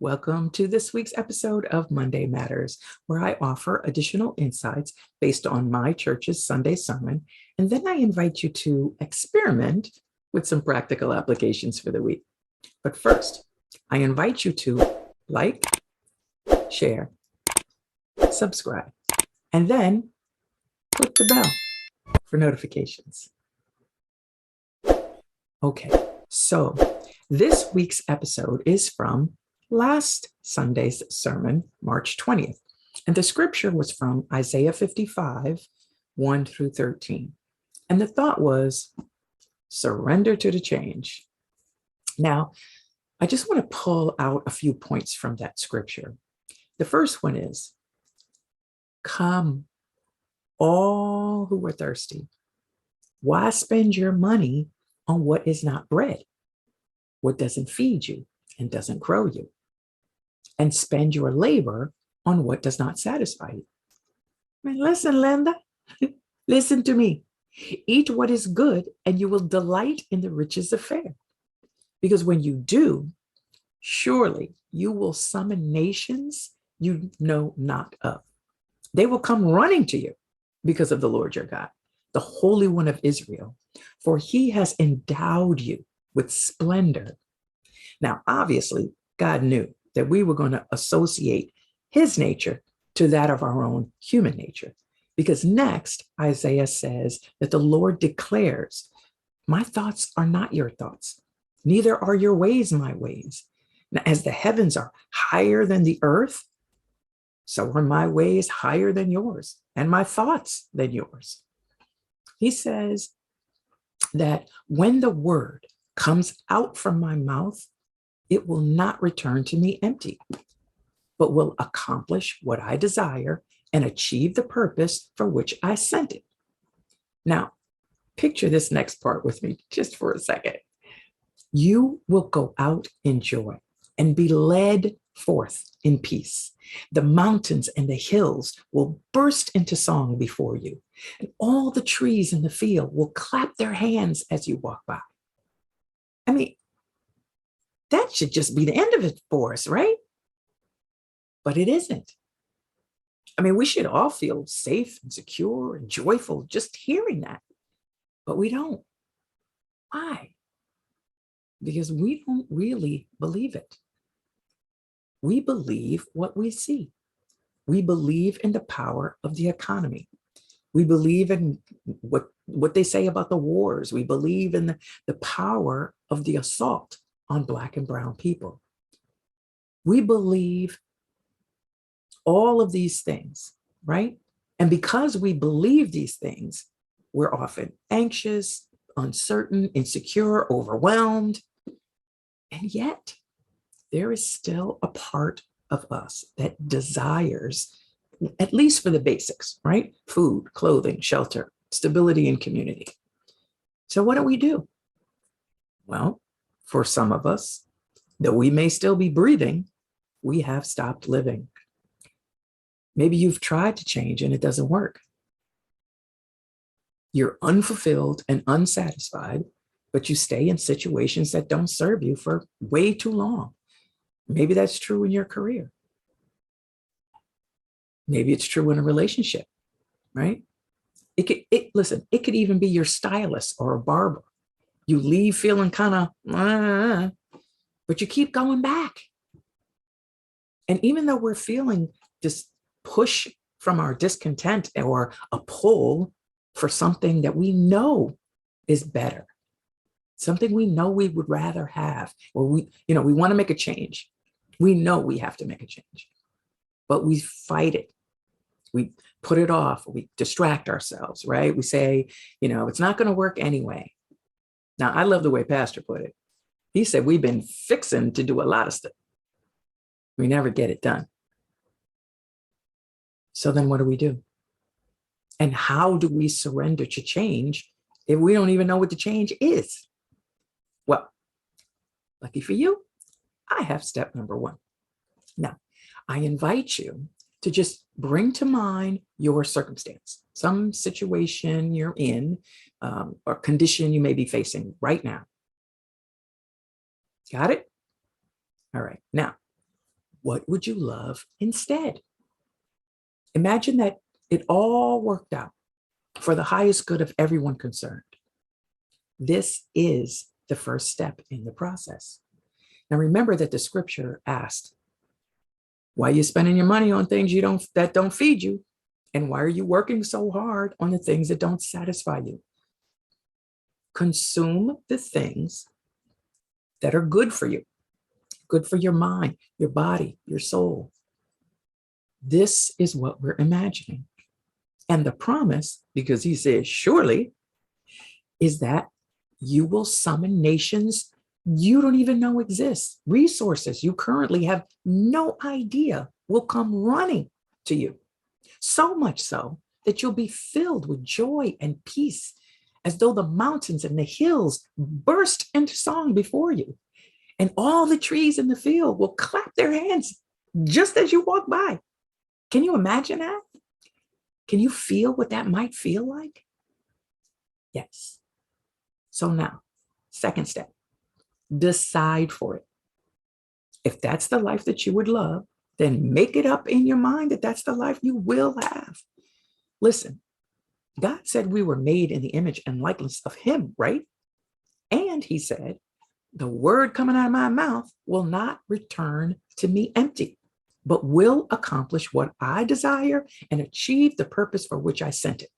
Welcome to this week's episode of Monday Matters, where I offer additional insights based on my church's Sunday sermon, and then I invite you to experiment with some practical applications for the week. But first, I invite you to like, share, subscribe, and then click the bell for notifications. Okay, so this week's episode is from last Sunday's sermon, March 20th. And the scripture was from Isaiah 55, 1 through 13. And the thought was, surrender to the change. Now, I just want to pull out a few points from that scripture. The first one is, come, all who are thirsty. Why spend your money on what is not bread, what doesn't feed you and doesn't grow you? And spend your labor on what does not satisfy you. I mean, listen, Linda, listen to me. Eat what is good, and you will delight in the riches of fare. Because when you do, surely you will summon nations you know not of. They will come running to you because of the Lord your God, the Holy One of Israel, for he has endowed you with splendor. Now, obviously, God knew that we were going to associate his nature to that of our own human nature. Because next, Isaiah says that the Lord declares, my thoughts are not your thoughts, neither are your ways my ways. Now, as the heavens are higher than the earth, so are my ways higher than yours, and my thoughts than yours. He says that when the word comes out from my mouth, it will not return to me empty, but will accomplish what I desire and achieve the purpose for which I sent it. Now, picture this next part with me just for a second. You will go out in joy and be led forth in peace. The mountains and the hills will burst into song before you, and all the trees in the field will clap their hands as you walk by. I mean, that should just be the end of it for us, right? But it isn't. I mean, we should all feel safe and secure and joyful just hearing that, but we don't. Why? Because we don't really believe it. We believe what we see. We believe in the power of the economy. We believe in what they say about the wars. We believe in the power of the assault on Black and brown people. We believe all of these things, right? And because we believe these things, we're often anxious, uncertain, insecure, overwhelmed. And yet, there is still a part of us that desires, at least for the basics, right? Food, clothing, shelter, stability, and community. So what do? Well, for some of us, though we may still be breathing, we have stopped living. Maybe you've tried to change and it doesn't work. You're unfulfilled and unsatisfied, but you stay in situations that don't serve you for way too long. Maybe that's true in your career. Maybe it's true in a relationship, right? Listen, it could even be your stylist or a barber. You leave feeling kind of, but you keep going back. And even though we're feeling this push from our discontent or a pull for something that we know is better, something we know we would rather have, or we want to make a change. We know we have to make a change, but we fight it. We put it off. We distract ourselves, right? We say, it's not going to work anyway. Now, I love the way Pastor put it. He said, we've been fixing to do a lot of stuff. We never get it done. So then what do? And how do we surrender to change if we don't even know what the change is? Well, lucky for you, I have step number 1. Now, I invite you to just bring to mind your circumstance, some situation you're in, or condition you may be facing right now. Got it? All right. Now, what would you love instead? Imagine that it all worked out for the highest good of everyone concerned. This is the first step in the process. Now remember that the scripture asked, why are you spending your money on things that don't feed you? And why are you working so hard on the things that don't satisfy you? Consume the things that are good for you, good for your mind, your body, your soul. This is what we're imagining. And the promise, because he says, surely, is that you will summon nations you don't even know exist. Resources you currently have no idea will come running to you. So much so that you'll be filled with joy and peace, as though the mountains and the hills burst into song before you. And all the trees in the field will clap their hands just as you walk by. Can you imagine that? Can you feel what that might feel like? Yes. So now, second step, decide for it. If that's the life that you would love, then make it up in your mind that that's the life you will have. Listen, God said we were made in the image and likeness of him, right? And he said, the word coming out of my mouth will not return to me empty, but will accomplish what I desire and achieve the purpose for which I sent it.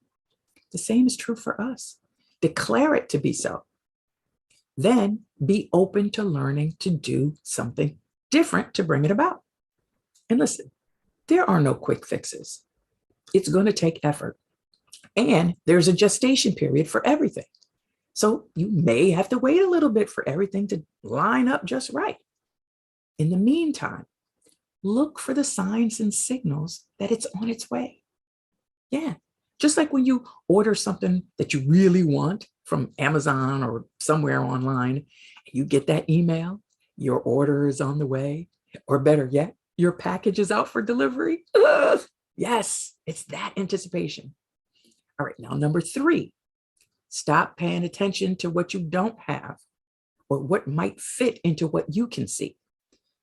The same is true for us. Declare it to be so. Then be open to learning to do something different to bring it about. And listen, there are no quick fixes. It's going to take effort. And there's a gestation period for everything. So you may have to wait a little bit for everything to line up just right. In the meantime, look for the signs and signals that it's on its way. Yeah. Just like when you order something that you really want from Amazon or somewhere online, you get that email, your order is on the way, or better yet, your package is out for delivery. Ugh. Yes, it's that anticipation. All right, now number 3, stop paying attention to what you don't have or what might fit into what you can see,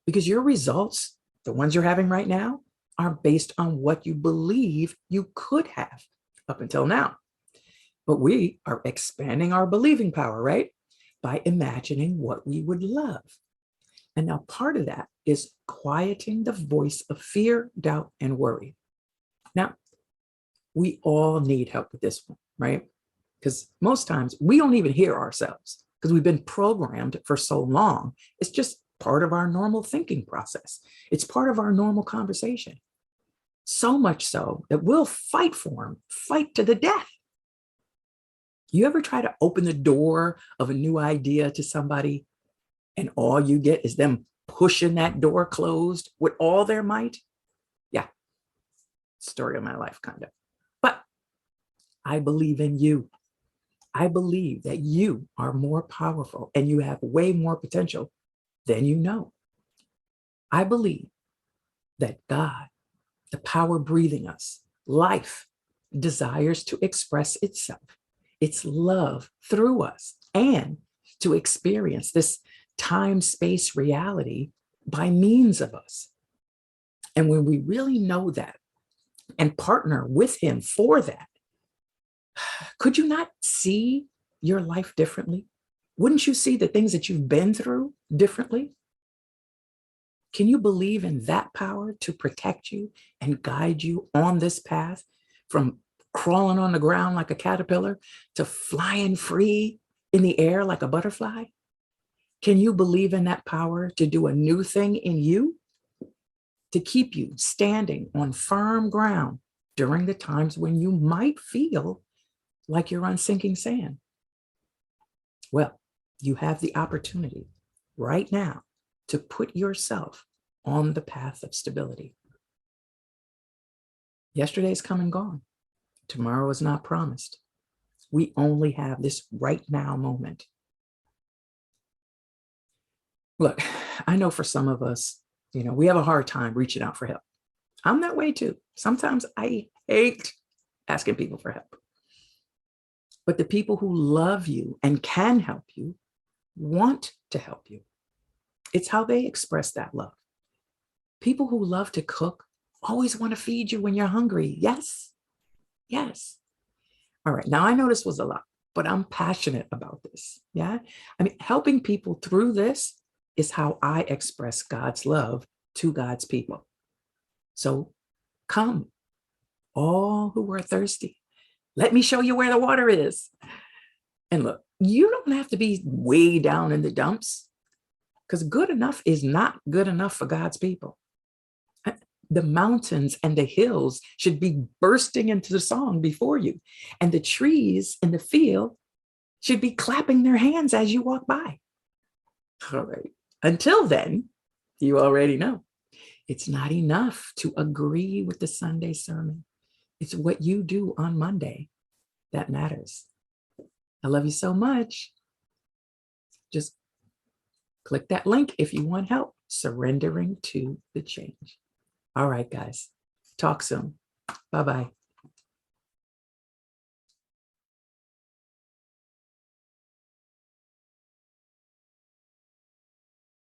because your results, the ones you're having right now, are based on what you believe you could have up until now. But we are expanding our believing power, right? By imagining what we would love. And now part of that is quieting the voice of fear, doubt, and worry. Now, we all need help with this one, right? Because most times we don't even hear ourselves because we've been programmed for so long. It's just part of our normal thinking process. It's part of our normal conversation. So much so that we'll fight for them, fight to the death. You ever try to open the door of a new idea to somebody and all you get is them pushing that door closed with all their might? Yeah, story of my life, kind of. But I believe in you. I believe that you are more powerful and you have way more potential than you know. I believe that God, the power breathing us, life, desires to express itself, its love through us, and to experience this time-space reality by means of us. And when we really know that and partner with him for that, could you not see your life differently? Wouldn't you see the things that you've been through differently? Can you believe in that power to protect you and guide you on this path from crawling on the ground like a caterpillar to flying free in the air like a butterfly? Can you believe in that power to do a new thing in you, to keep you standing on firm ground during the times when you might feel like you're on sinking sand? Well, you have the opportunity right now to put yourself on the path of stability. Yesterday's come and gone. Tomorrow is not promised. We only have this right now moment. Look, I know for some of us, we have a hard time reaching out for help. I'm that way too. Sometimes I hate asking people for help. But the people who love you and can help you want to help you. It's how they express that love. People who love to cook always want to feed you when you're hungry. Yes. Yes. All right. Now, I know this was a lot, but I'm passionate about this. Yeah. I mean, helping people through this is how I express God's love to God's people. So come, all who are thirsty. Let me show you where the water is. And look, you don't have to be way down in the dumps, because good enough is not good enough for God's people. The mountains and the hills should be bursting into the song before you. And the trees in the field should be clapping their hands as you walk by. All right. Until then, you already know it's not enough to agree with the Sunday sermon. It's what you do on Monday that matters. I love you so much. Just click that link if you want help surrendering to the change. All right, guys. Talk soon. Bye-bye.